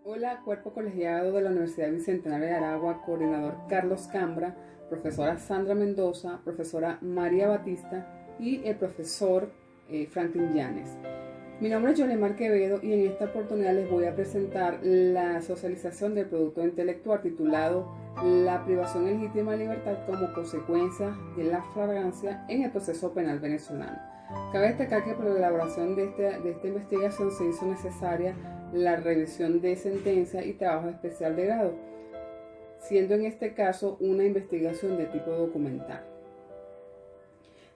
Hola, cuerpo colegiado de la Universidad Bicentenario de Aragua, coordinador Carlos Cambra, profesora Sandra Mendoza, profesora María Batista y el profesor Franklin Llanes. Mi nombre es Yolemar Quevedo y en esta oportunidad les voy a presentar la socialización del producto intelectual titulado La privación legítima de libertad como consecuencia de la flagrancia en el proceso penal venezolano. Cabe destacar que por la elaboración de esta investigación se hizo necesaria la revisión de sentencia y trabajo especial de grado, siendo en este caso una investigación de tipo documental.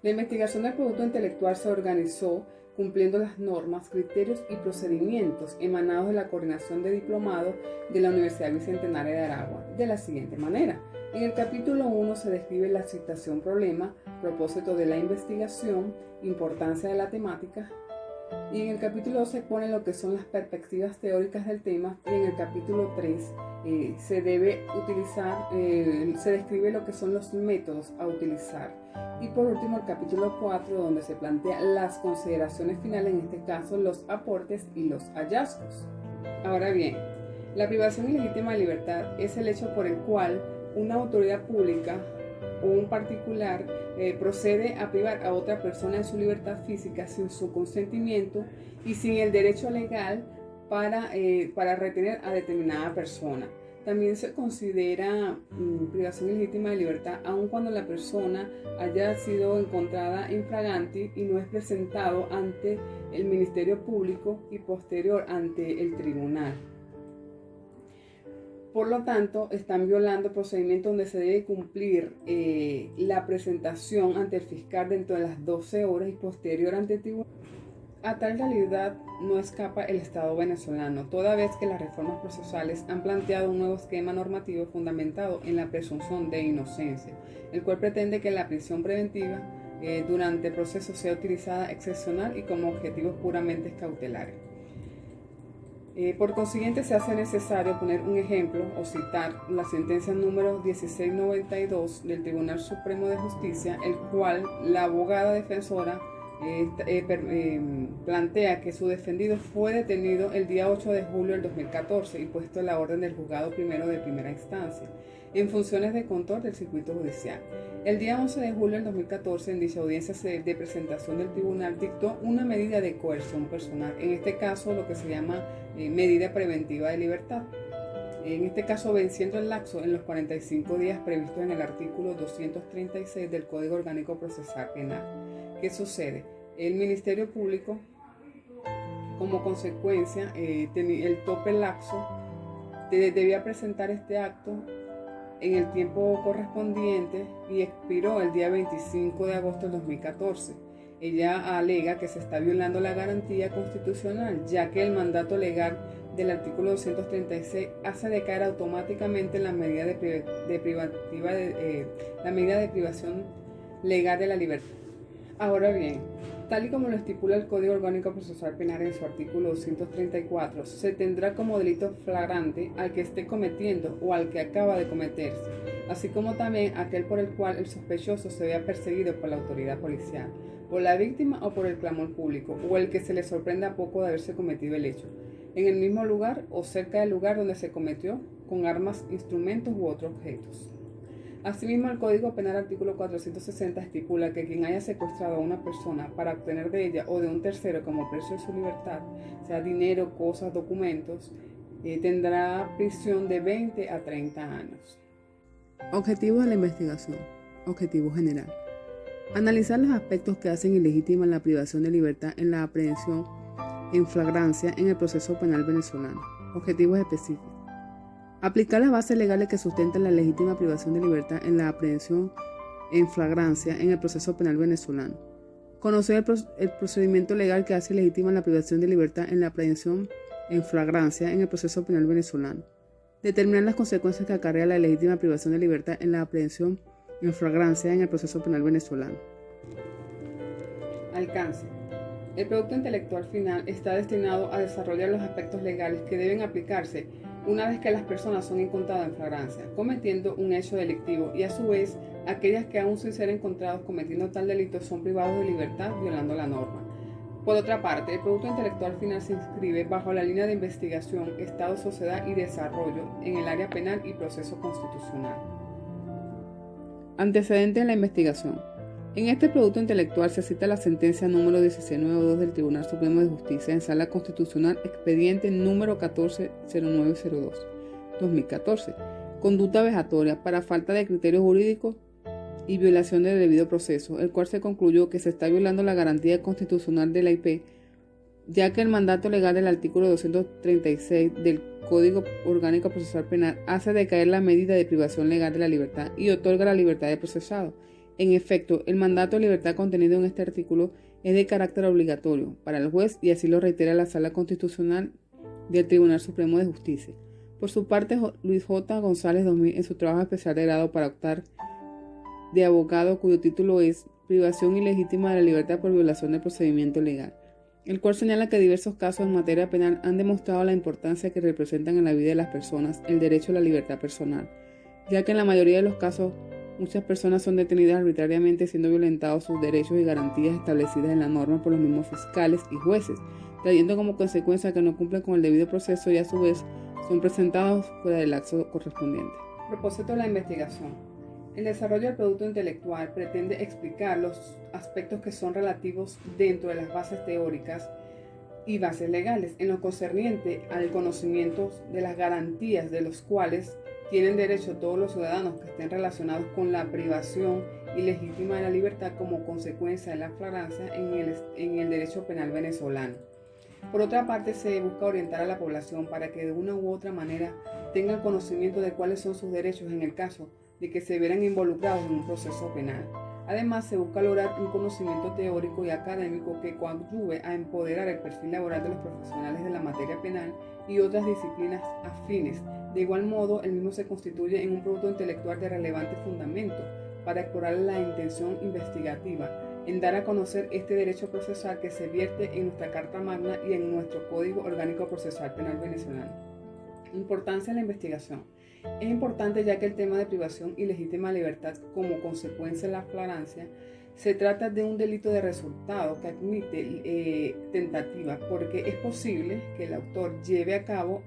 La investigación del producto intelectual se organizó cumpliendo las normas, criterios y procedimientos emanados de la Coordinación de Diplomados de la Universidad Bicentenaria de Aragua de la siguiente manera. En el capítulo 1 se describe la situación problema, propósito de la investigación, importancia de la temática, y en el capítulo 2 se pone lo que son las perspectivas teóricas del tema, y en el capítulo 3 se describe lo que son los métodos a utilizar. Y por último el capítulo 4, donde se plantean las consideraciones finales, en este caso los aportes y los hallazgos. Ahora bien, la privación ilegítima de libertad es el hecho por el cual una autoridad pública o un particular procede a privar a otra persona de su libertad física sin su consentimiento y sin el derecho legal para retener a determinada persona. También se considera privación ilegítima de libertad aun cuando la persona haya sido encontrada infraganti y no es presentado ante el Ministerio Público y posterior ante el tribunal. Por lo tanto, están violando el procedimiento donde se debe cumplir la presentación ante el fiscal dentro de las 12 horas y posterior ante el tribunal. A tal realidad no escapa el Estado venezolano, toda vez que las reformas procesales han planteado un nuevo esquema normativo fundamentado en la presunción de inocencia, el cual pretende que la prisión preventiva durante el proceso sea utilizada excepcional y como objetivos puramente cautelares. Por consiguiente, se hace necesario poner un ejemplo o citar la sentencia número 1692 del Tribunal Supremo de Justicia, el cual la abogada defensora plantea que su defendido fue detenido el día 8 de julio del 2014 y puesto en la orden del juzgado primero de primera instancia, en funciones de control del circuito judicial. El día 11 de julio del 2014, en dicha audiencia de presentación del tribunal, dictó una medida de coerción personal, en este caso lo que se llama medida preventiva de libertad. En este caso, venciendo el lapso en los 45 días previstos en el artículo 236 del Código Orgánico Procesal Penal. ¿Qué sucede? El Ministerio Público, como consecuencia, el tope lapso, debía presentar este acto en el tiempo correspondiente y expiró el día 25 de agosto del 2014. Ella alega que se está violando la garantía constitucional, ya que el mandato legal del artículo 236 hace decaer automáticamente la medida de privación legal de la libertad. Ahora bien, tal y como lo estipula el Código Orgánico Procesal Penal en su artículo 234, se tendrá como delito flagrante al que esté cometiendo o al que acaba de cometerse, así como también aquel por el cual el sospechoso se vea perseguido por la autoridad policial, por la víctima o por el clamor público, o el que se le sorprenda poco de haberse cometido el hecho, en el mismo lugar o cerca del lugar donde se cometió, con armas, instrumentos u otros objetos. Asimismo, el Código Penal artículo 460 estipula que quien haya secuestrado a una persona para obtener de ella o de un tercero como precio de su libertad, sea dinero, cosas, documentos, tendrá prisión de 20 a 30 años. Objetivos de la investigación. Objetivo general. Analizar los aspectos que hacen ilegítima la privación de libertad en la aprehensión en flagrancia en el proceso penal venezolano. Objetivos específicos. Aplicar las bases legales que sustentan la legítima privación de libertad en la aprehensión en flagrancia en el proceso penal venezolano. Conocer el procedimiento legal que hace legítima la privación de libertad en la aprehensión en flagrancia en el proceso penal venezolano. Determinar las consecuencias que acarrea la legítima privación de libertad en la aprehensión en flagrancia en el proceso penal venezolano. Alcance. El producto intelectual final está destinado a desarrollar los aspectos legales que deben aplicarse una vez que las personas son encontradas en flagrancia, cometiendo un hecho delictivo, y a su vez, aquellas que aún sin ser encontrados cometiendo tal delito son privados de libertad violando la norma. Por otra parte, el producto intelectual final se inscribe bajo la línea de investigación, Estado, Sociedad y Desarrollo en el área penal y proceso constitucional. Antecedente en la investigación. En este producto intelectual se cita la sentencia número 1692 del Tribunal Supremo de Justicia en Sala Constitucional, expediente número 140902, 2014, conducta vejatoria para falta de criterio jurídico y violación del debido proceso, el cual se concluyó que se está violando la garantía constitucional de la IP, ya que el mandato legal del artículo 236 del Código Orgánico Procesal Penal hace decaer la medida de privación legal de la libertad y otorga la libertad de procesado. En efecto, el mandato de libertad contenido en este artículo es de carácter obligatorio para el juez y así lo reitera la Sala Constitucional del Tribunal Supremo de Justicia. Por su parte, Luis J. González 2000, en su trabajo especial de grado para optar de abogado, cuyo título es Privación ilegítima de la libertad por violación del procedimiento legal, el cual señala que diversos casos en materia penal han demostrado la importancia que representan en la vida de las personas el derecho a la libertad personal, ya que en la mayoría de los casos muchas personas son detenidas arbitrariamente siendo violentados sus derechos y garantías establecidas en la norma por los mismos fiscales y jueces, trayendo como consecuencia que no cumplen con el debido proceso y a su vez son presentados fuera del lapso correspondiente. Propósito de la investigación. El desarrollo del producto intelectual pretende explicar los aspectos que son relativos dentro de las bases teóricas y bases legales en lo concerniente al conocimiento de las garantías de los cuales tienen derecho todos los ciudadanos que estén relacionados con la privación ilegítima de la libertad como consecuencia de la flagrancia en el derecho penal venezolano. Por otra parte, se busca orientar a la población para que de una u otra manera tengan conocimiento de cuáles son sus derechos en el caso de que se vieran involucrados en un proceso penal. Además, se busca lograr un conocimiento teórico y académico que coadyuve a empoderar el perfil laboral de los profesionales de la materia penal y otras disciplinas afines. De igual modo, el mismo se constituye en un producto intelectual de relevante fundamento para explorar la intención investigativa, en dar a conocer este derecho procesal que se vierte en nuestra Carta Magna y en nuestro Código Orgánico Procesal Penal venezolano. Importancia de la investigación. Es importante ya que el tema de privación ilegítima de libertad como consecuencia de la flagrancia se trata de un delito de resultado que admite tentativa, porque es posible que el autor lleve a cabo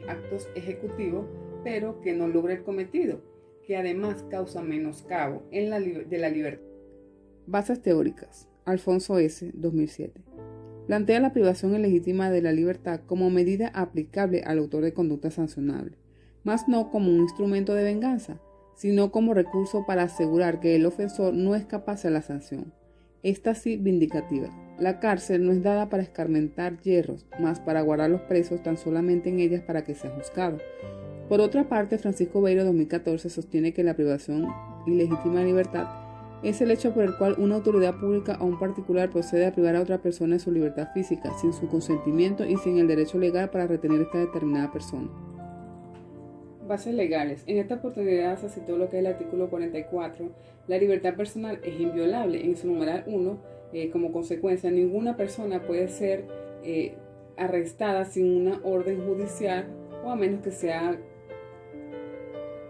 actos ejecutivos, pero que no logre el cometido, que además causa menoscabo de la libertad. Bases teóricas. Alfonso S. 2007. Plantea la privación ilegítima de la libertad como medida aplicable al autor de conducta sancionable, mas no como un instrumento de venganza, sino como recurso para asegurar que el ofensor no escapase a la sanción. Esta sí vindicativa. La cárcel no es dada para escarmentar hierros, mas para guardar los presos tan solamente en ellas para que sean juzgados. Por otra parte, Francisco Beiro 2014 sostiene que la privación ilegítima de libertad es el hecho por el cual una autoridad pública o un particular procede a privar a otra persona de su libertad física, sin su consentimiento y sin el derecho legal para retener esta determinada persona. Bases legales. En esta oportunidad se citó lo que es el artículo 44. La libertad personal es inviolable. En su numeral 1, como consecuencia, ninguna persona puede ser arrestada sin una orden judicial o a menos que sea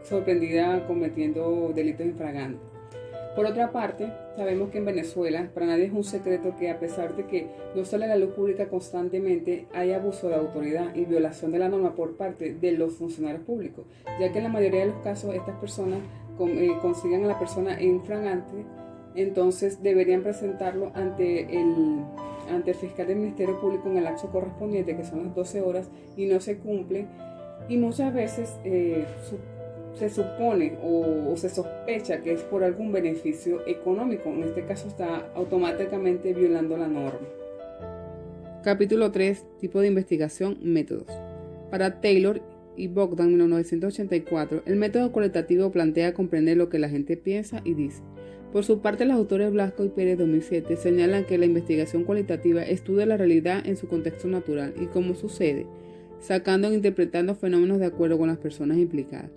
sorprendida cometiendo delitos infragantes. Por otra parte, sabemos que en Venezuela, para nadie es un secreto que a pesar de que no sale a la luz pública constantemente, hay abuso de autoridad y violación de la norma por parte de los funcionarios públicos, ya que en la mayoría de los casos estas personas consiguen a la persona infragante, entonces deberían presentarlo ante el fiscal del Ministerio Público en el lapso correspondiente, que son las 12 horas, y no se cumple, y muchas veces se supone o se sospecha que es por algún beneficio económico. En este caso está automáticamente violando la norma. Capítulo 3. Tipo de investigación, métodos. Para Taylor y Bogdan, 1984, el método cualitativo plantea comprender lo que la gente piensa y dice. Por su parte, los autores Blasco y Pérez 2007 señalan que la investigación cualitativa estudia la realidad en su contexto natural y cómo sucede, sacando e interpretando fenómenos de acuerdo con las personas implicadas.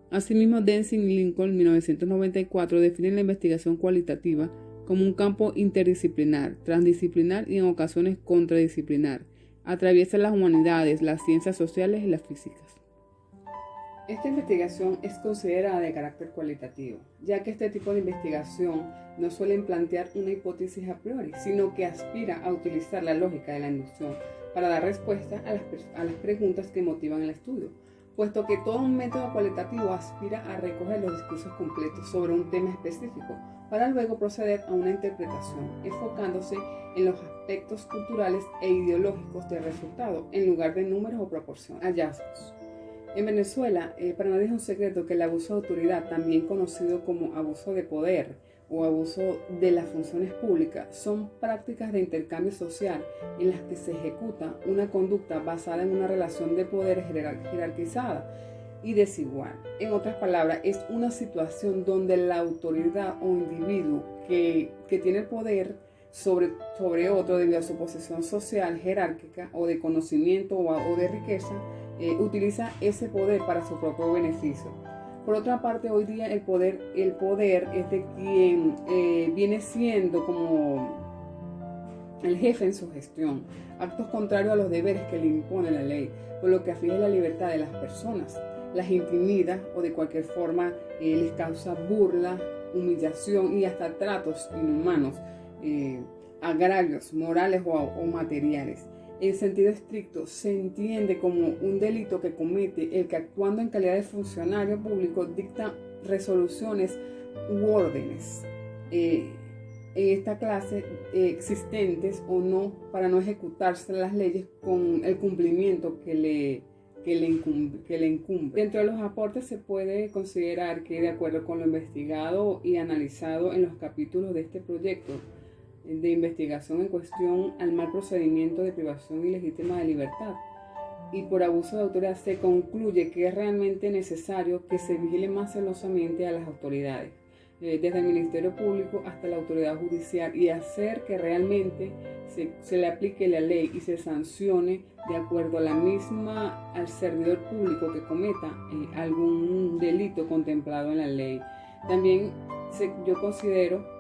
Asimismo, Densing y Lincoln, 1994, definen la investigación cualitativa como un campo interdisciplinar, transdisciplinar y en ocasiones contradisciplinar. Atraviesa las humanidades, las ciencias sociales y las físicas. Esta investigación es considerada de carácter cualitativo, ya que este tipo de investigación no suele plantear una hipótesis a priori, sino que aspira a utilizar la lógica de la inducción para dar respuesta a las preguntas que motivan el estudio, puesto que todo un método cualitativo aspira a recoger los discursos completos sobre un tema específico, para luego proceder a una interpretación, enfocándose en los aspectos culturales e ideológicos del resultado, en lugar de números o proporciones. Hallazgos. En Venezuela, para nadie es un secreto que el abuso de autoridad, también conocido como abuso de poder o abuso de las funciones públicas, son prácticas de intercambio social en las que se ejecuta una conducta basada en una relación de poder jerarquizada y desigual. En otras palabras, es una situación donde la autoridad o individuo que tiene el poder sobre otro debido a su posición social, jerárquica o de conocimiento o de riqueza, utiliza ese poder para su propio beneficio. Por otra parte, hoy día el poder es de quien viene siendo como el jefe en su gestión, actos contrarios a los deberes que le impone la ley, por lo que aflige la libertad de las personas, las intimida o de cualquier forma les causa burla, humillación y hasta tratos inhumanos, agravios morales o materiales. En sentido estricto, se entiende como un delito que comete el que, actuando en calidad de funcionario público, dicta resoluciones u órdenes en esta clase existentes o no, para no ejecutarse las leyes con el cumplimiento que le incumbe. Dentro de los aportes se puede considerar que, de acuerdo con lo investigado y analizado en los capítulos de este proyecto de investigación en cuestión al mal procedimiento de privación ilegítima de libertad y por abuso de autoridad, se concluye que es realmente necesario que se vigile más celosamente a las autoridades, desde el Ministerio Público hasta la autoridad judicial, y hacer que realmente se le aplique la ley y se sancione de acuerdo a la misma al servidor público que cometa algún delito contemplado en la ley. También yo considero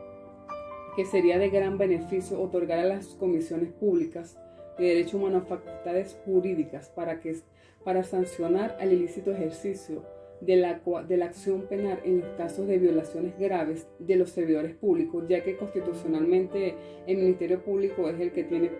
que sería de gran beneficio otorgar a las comisiones públicas de derechos humanos facultades jurídicas para sancionar al ilícito ejercicio de la acción penal en los casos de violaciones graves de los servidores públicos, ya que constitucionalmente el Ministerio Público es el que tiene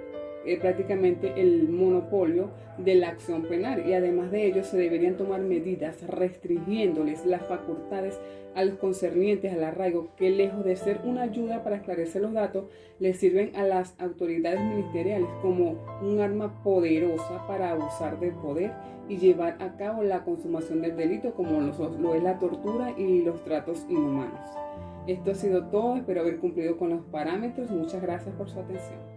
prácticamente el monopolio de la acción penal, y además de ello se deberían tomar medidas restringiéndoles las facultades a los concernientes al arraigo, que lejos de ser una ayuda para esclarecer los datos, les sirven a las autoridades ministeriales como un arma poderosa para abusar del poder y llevar a cabo la consumación del delito, como lo es la tortura y los tratos inhumanos. Esto ha sido todo, espero haber cumplido con los parámetros. Muchas gracias por su atención.